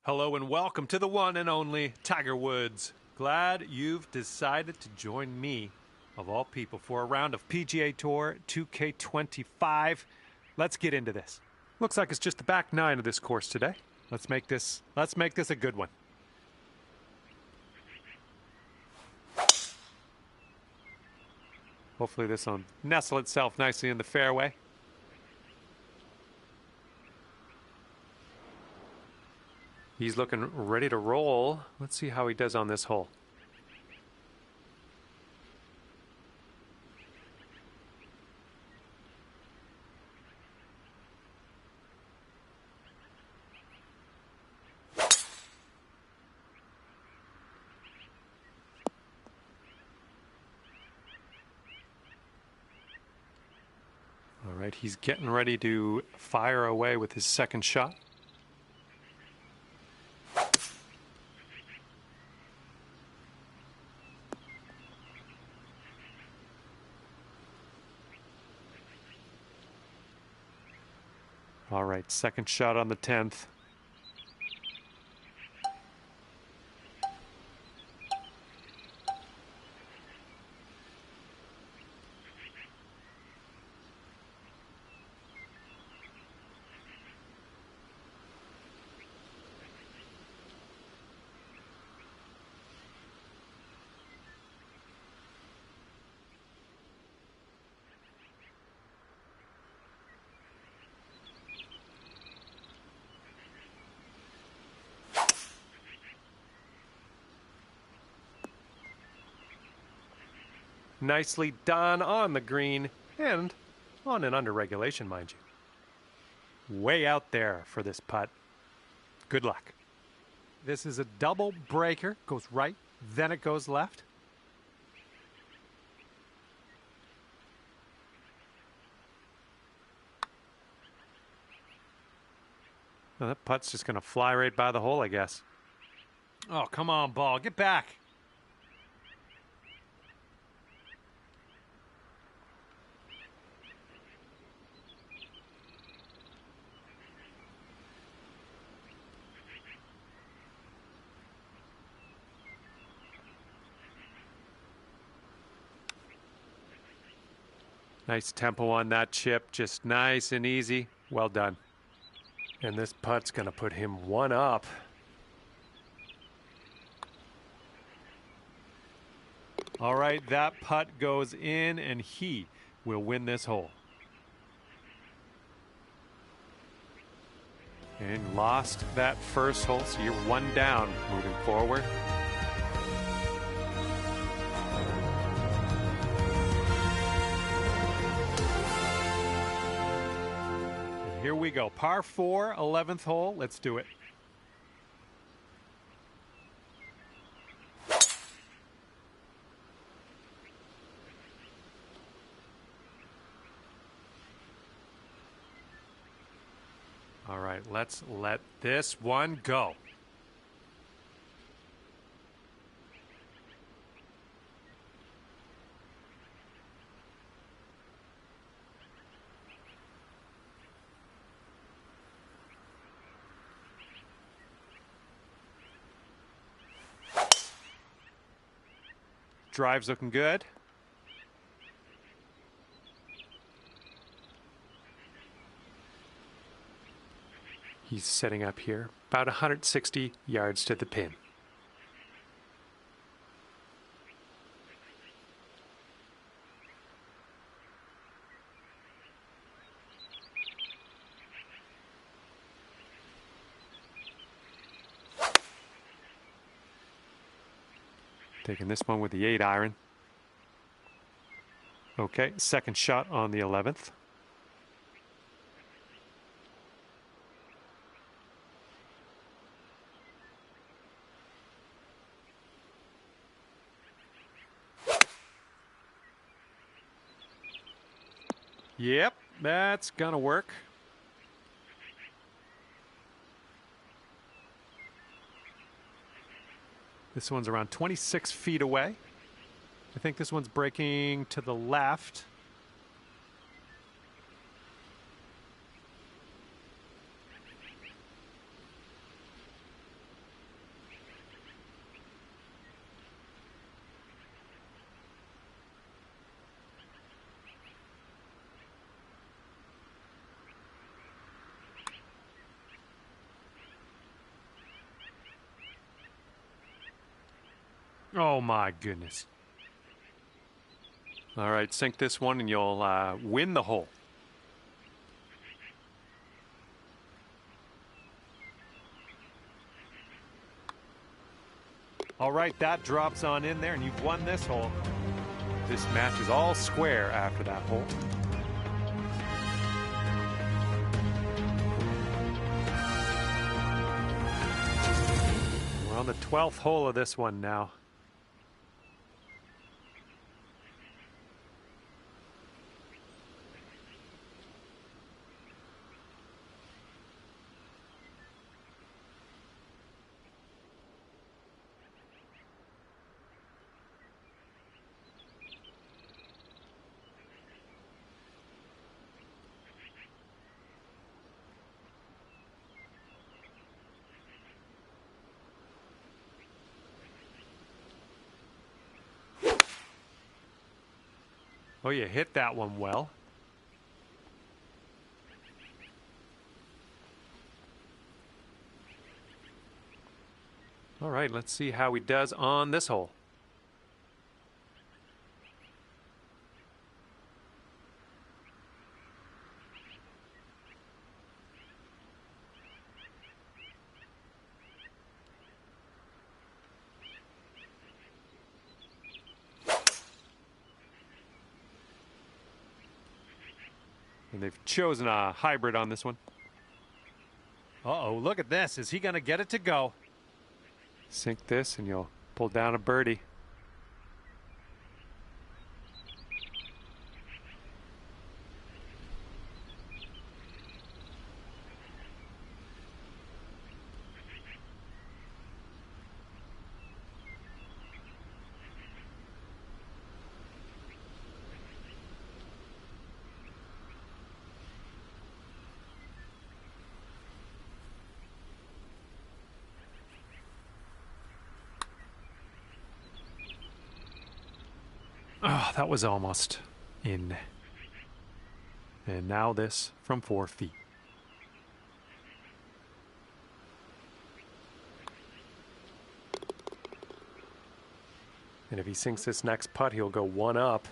Hello and welcome to the one and only Tiger Woods. Glad you've decided to join me, of all people, for a round of PGA Tour 2K25. Let's get into this. Looks like it's just the back nine of this course today. Let's make this a good one. Hopefully this will nestle itself nicely in the fairway. He's looking ready to roll. Let's see how he does on this hole. All right, he's getting ready to fire away with his second shot. All right, second shot on the 10th. Nicely done on the green and on an under regulation, mind you. Way out there for this putt. Good luck. This is a double breaker. Goes right, then it goes left. Well, that putt's just going to fly right by the hole, I guess. Oh, come on, ball. Get back. Nice tempo on that chip, just nice and easy. Well done. And this putt's going to put him one up. All right, that putt goes in, and he will win this hole. And lost that first hole, so you're one down moving forward. Here we go. Par 4, 11th hole. Let's do it. All right, let's let this one go. Drive's looking good. He's setting up here, about 160 yards to the pin. Taking this one with the 8-iron. Okay, second shot on the 11th. Yep, that's gonna work. This one's around 26 feet away. I think this one's breaking to the left. Oh, my goodness. All right, sink this one and you'll win the hole. All right, that drops on in there and you've won this hole. This match is all square after that hole. We're on the 12th hole of this one now. Oh, you hit that one well. All right, let's see how he does on this hole. And they've chosen a hybrid on this one. Uh-oh, look at this. Is he going to get it to go? Sink this and you'll pull down a birdie. Oh, that was almost in. And now this from 4 feet. And if he sinks this next putt, he'll go 1 up.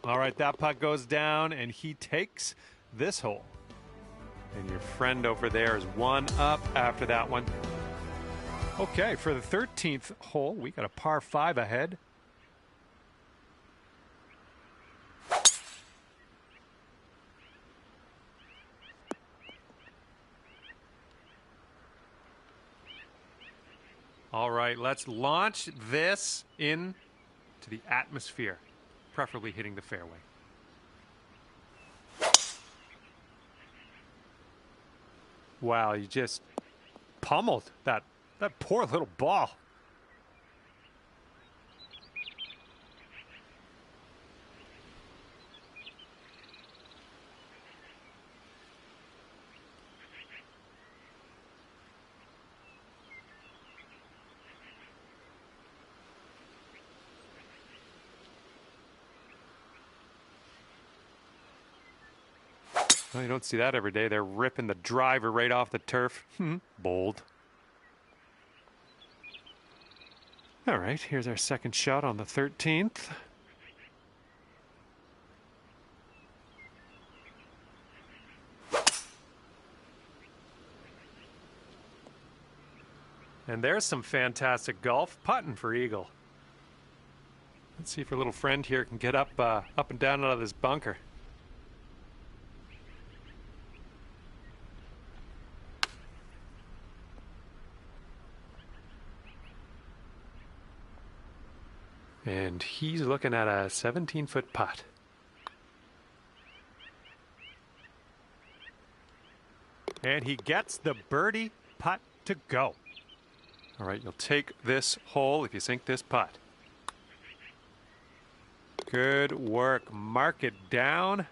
All right, that putt goes down, and he takes this hole. And your friend over there is 1 up after that one. Okay, for the 13th hole, we got a par 5 ahead. All right, let's launch this into the atmosphere, preferably hitting the fairway. Wow, you just pummeled that poor little ball. Well, you don't see that every day. They're ripping the driver right off the turf. Bold. All right, here's our second shot on the 13th. And there's some fantastic golf putting for Eagle. Let's see if our little friend here can get up and down out of this bunker. And he's looking at a 17-foot putt. And he gets the birdie putt to go. All right, you'll take this hole if you sink this putt. Good work. Mark it down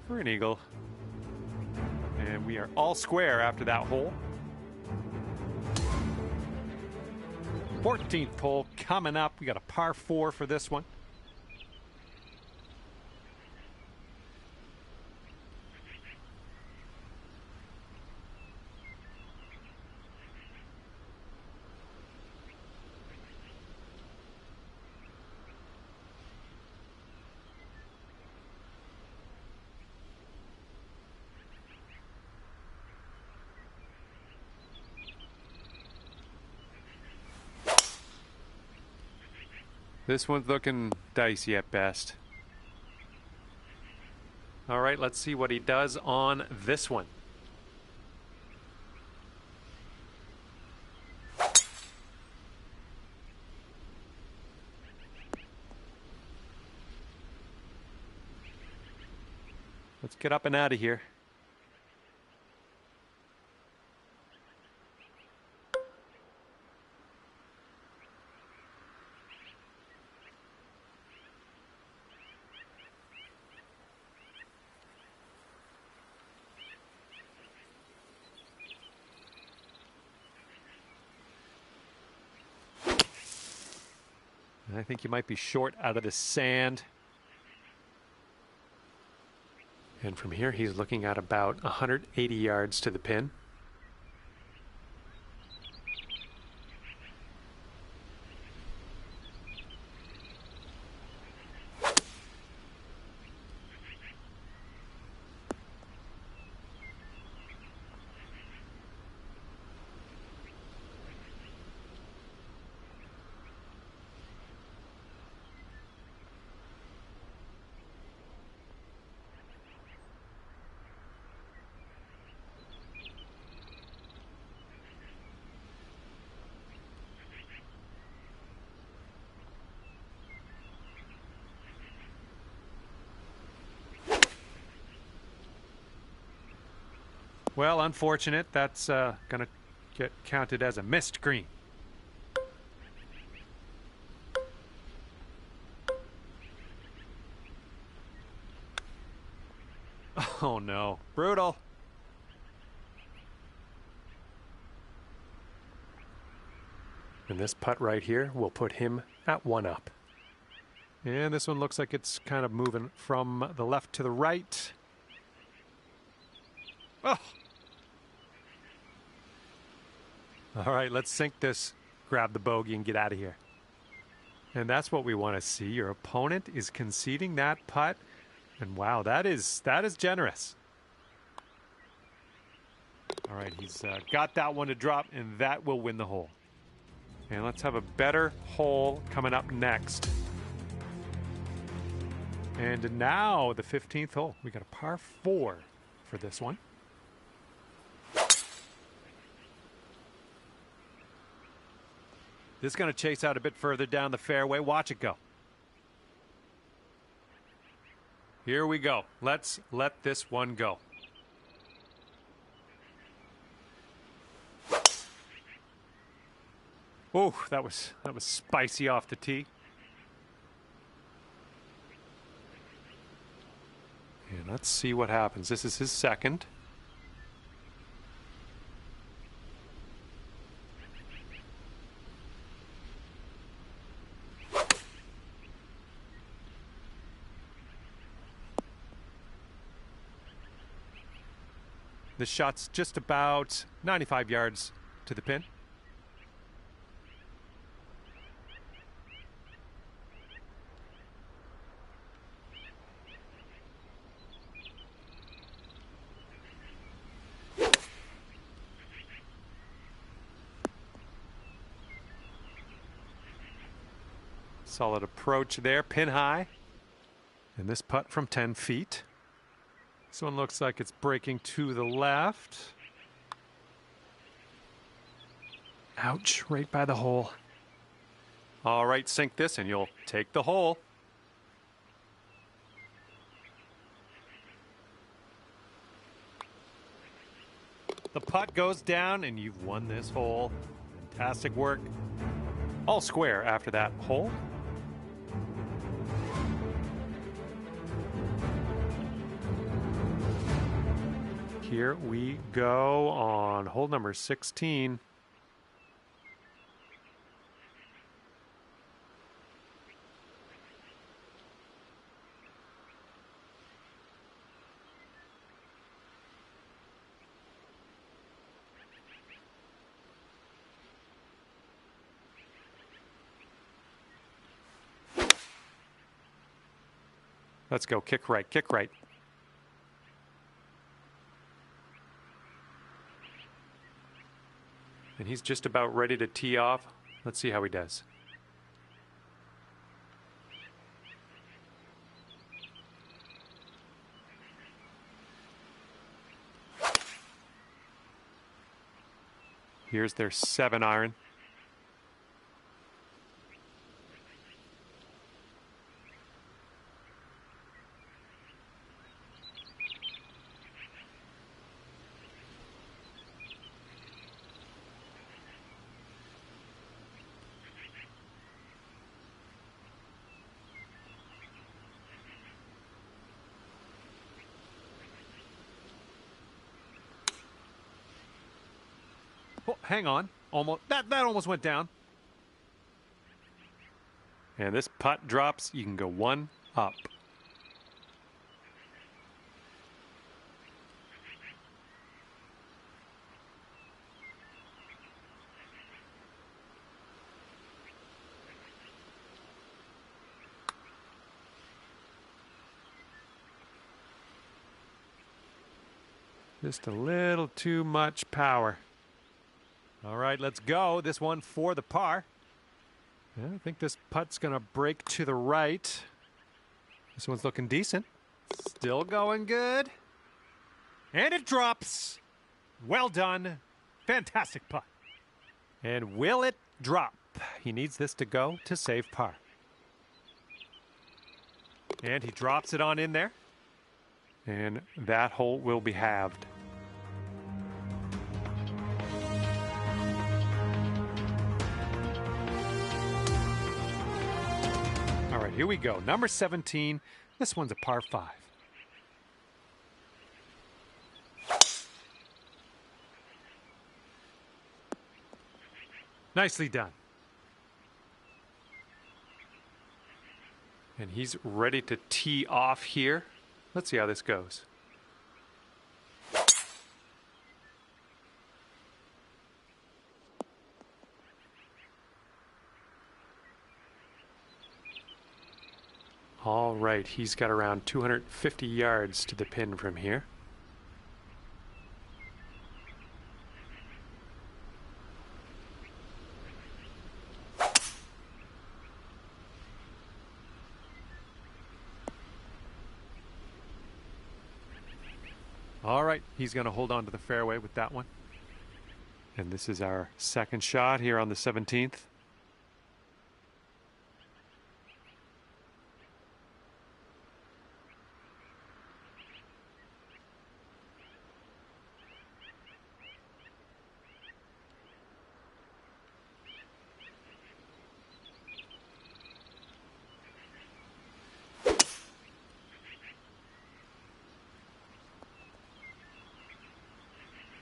for an eagle. And we are all square after that hole. 14th hole coming up. We got a par 4 for this one. This one's looking dicey at best. All right, let's see what he does on this one. Let's get up and out of here. I think you might be short out of the sand. And from here, he's looking at about 180 yards to the pin. Well, unfortunate. That's going to get counted as a missed green. Oh, no. Brutal. And this putt right here will put him at 1 up. And this one looks like it's kind of moving from the left to the right. Oh! All right, let's sink this, grab the bogey, and get out of here. And that's what we want to see. Your opponent is conceding that putt. And wow, that is generous. All right, he's got that one to drop, and that will win the hole. And let's have a better hole coming up next. And now the 15th hole. We got a par 4 for this one. This is going to chase out a bit further down the fairway. Watch it go. Here we go. Let's let this one go. Oh, that was spicy off the tee. And let's see what happens. This is his second. The shot's just about 95 yards to the pin. Solid approach there, pin high. And this putt from 10 feet. This one looks like it's breaking to the left. Ouch, right by the hole. All right, sink this and you'll take the hole. The putt goes down and you've won this hole. Fantastic work. All square after that hole. Here we go on hole number 16. Let's go, kick right, kick right. And he's just about ready to tee off. Let's see how he does. Here's their 7-iron. Oh, hang on. That almost went down. And this putt drops. You can go 1 up. Just a little too much power. All right, let's go. This one for the par. Yeah, I think this putt's going to break to the right. This one's looking decent. Still going good. And it drops. Well done. Fantastic putt. And will it drop? He needs this to go to save par. And he drops it on in there. And that hole will be halved. All right, here we go. Number 17. This one's a par 5. Nicely done. And he's ready to tee off here. Let's see how this goes. All right, he's got around 250 yards to the pin from here. All right, he's going to hold on to the fairway with that one. And this is our second shot here on the 17th.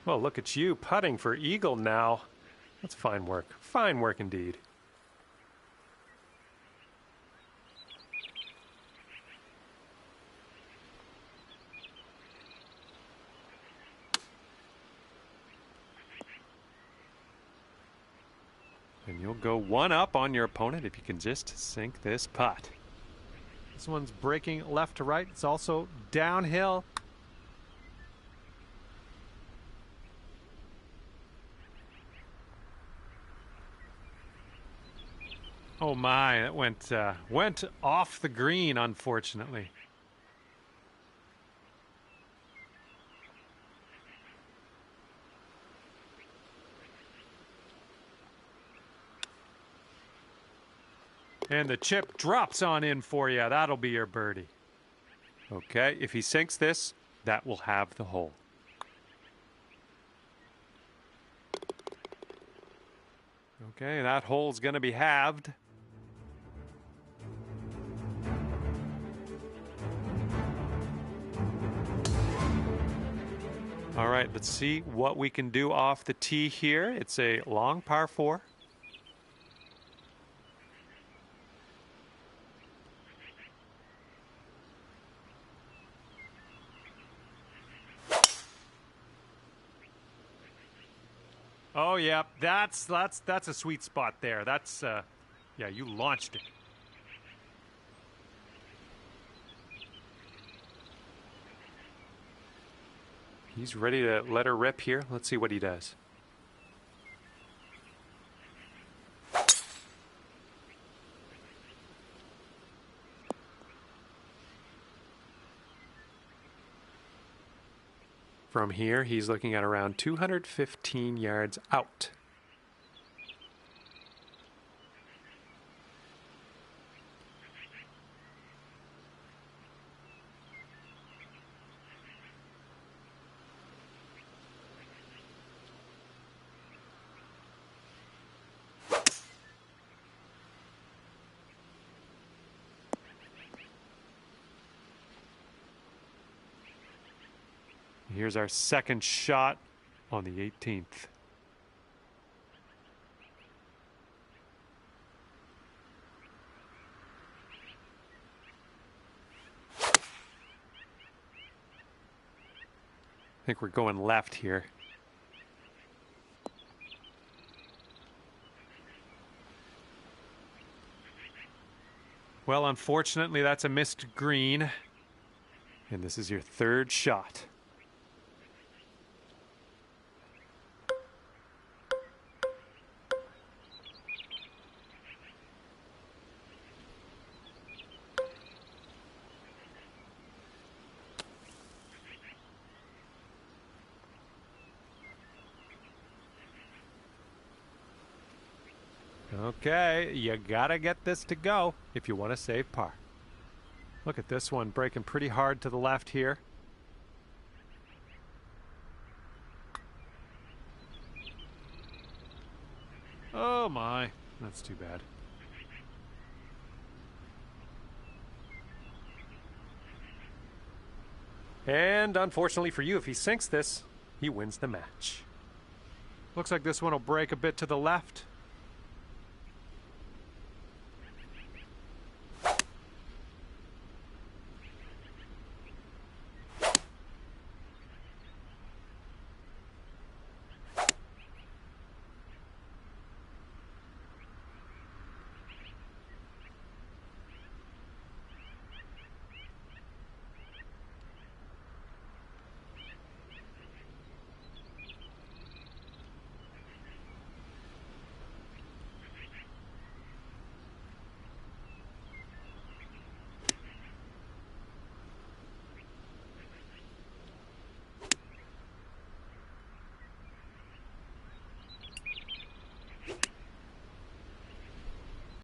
Well, look at you putting for eagle now. That's fine work. Fine work indeed. And you'll go 1 up on your opponent if you can just sink this putt. This one's breaking left to right. It's also downhill. Oh my, that went off the green, unfortunately. And the chip drops on in for you. That'll be your birdie. Okay, if he sinks this, that will have the hole. Okay, that hole's going to be halved. All right, let's see what we can do off the tee here. It's a long par 4. Oh yeah, that's a sweet spot there. That's yeah, you launched it. He's ready to let her rip here. Let's see what he does. From here, he's looking at around 215 yards out. Here's our second shot on the 18th. I think we're going left here. Well, unfortunately, that's a missed green. And this is your third shot. Okay, you gotta get this to go if you want to save par. Look at this one breaking pretty hard to the left here. Oh my, that's too bad. And unfortunately for you, if he sinks this, he wins the match. Looks like this one will break a bit to the left.